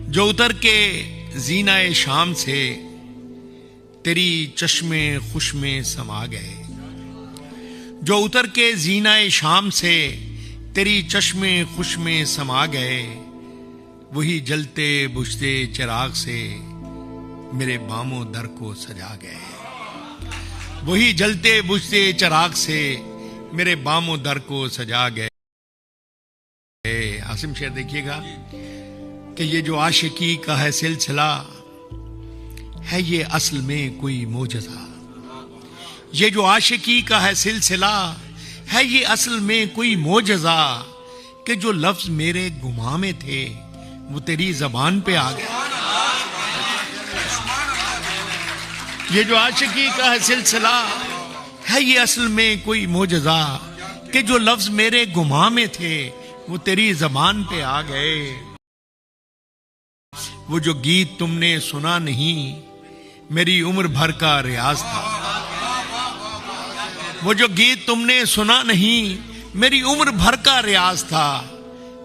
जो उतर के जीनाए शाम से तेरी चश्मे खुश में समा गए, जो उतर के जीनाए शाम से तेरी चश्मे खुश में समा गए, वही जलते बुझते चिराग से मेरे बामों दर को सजा गए, वही जलते बुझते चिराग से मेरे बामों दर को सजा गए। आसिम शेर देखिएगा कि ये जो आशिकी का है सिलसिला है, ये असल में कोई मोजज़ा। ये जो आशिकी का है सिलसिला है, ये असल में कोई मोजज़ा कि जो लफ्ज मेरे गुमा में थे वो तेरी जबान पे आ गया। ये जो आशिकी का है सिलसिला है, ये असल में कोई मोजज़ा कि जो लफ्ज मेरे गुमा में थे वो तेरी जबान पे आ गए। वो जो गीत तुमने सुना नहीं मेरी उम्र भर का रियाज था, वो जो गीत तुमने सुना नहीं मेरी उम्र भर का रियाज था।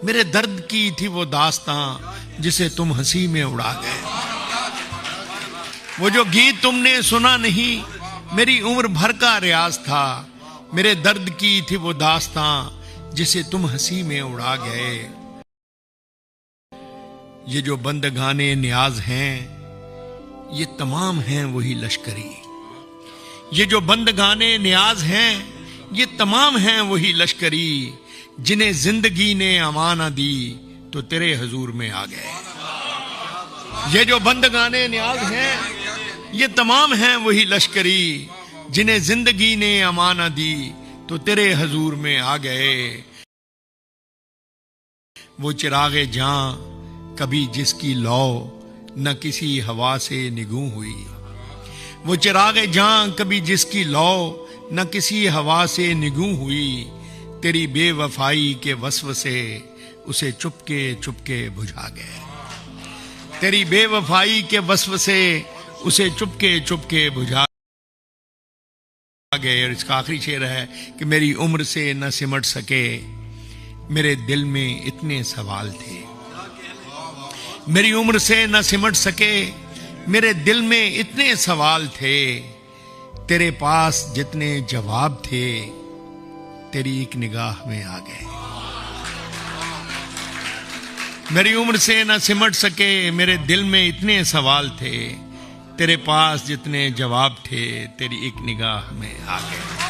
मेरे दर्द की थी वो दास्तां जिसे तुम हंसी में उड़ा गए। वो जो गीत तुमने सुना नहीं मेरी उम्र भर का रियाज था, मेरे दर्द की थी वो दास्तां जिसे तुम हंसी में उड़ा गए। ये जो बंदगाने नियाज हैं ये तमाम हैं वही लश्करी, ये जो बंदगाने नियाज हैं ये तमाम हैं वही लश्करी, जिन्हें जिंदगी ने अमाना दी तो तेरे हुजूर में आ गए। ये जो बंदगाने नियाज हैं ये तमाम हैं वही लश्करी, जिन्हें जिंदगी ने अमाना दी तो तेरे हुजूर में आ गए। वो चिरागे जां कभी जिसकी लौ न किसी हवा से निगूं हुई, वो चिरागे जां कभी जिसकी लौ न किसी हवा से निगूं हुई, तेरी बेवफाई के वस्वसे उसे चुपके चुपके बुझा गए, तेरी बेवफाई के वस्वसे उसे चुपके चुपके बुझा गए। और इसका आखिरी शेर है कि मेरी उम्र से न सिमट सके मेरे दिल में इतने सवाल थे, मेरी उम्र से न सिमट सके मेरे दिल में इतने सवाल थे, तेरे पास जितने जवाब थे तेरी एक निगाह में आ गए। मेरी उम्र से न सिमट सके मेरे दिल में इतने सवाल थे, तेरे पास जितने जवाब थे तेरी एक निगाह में आ गए।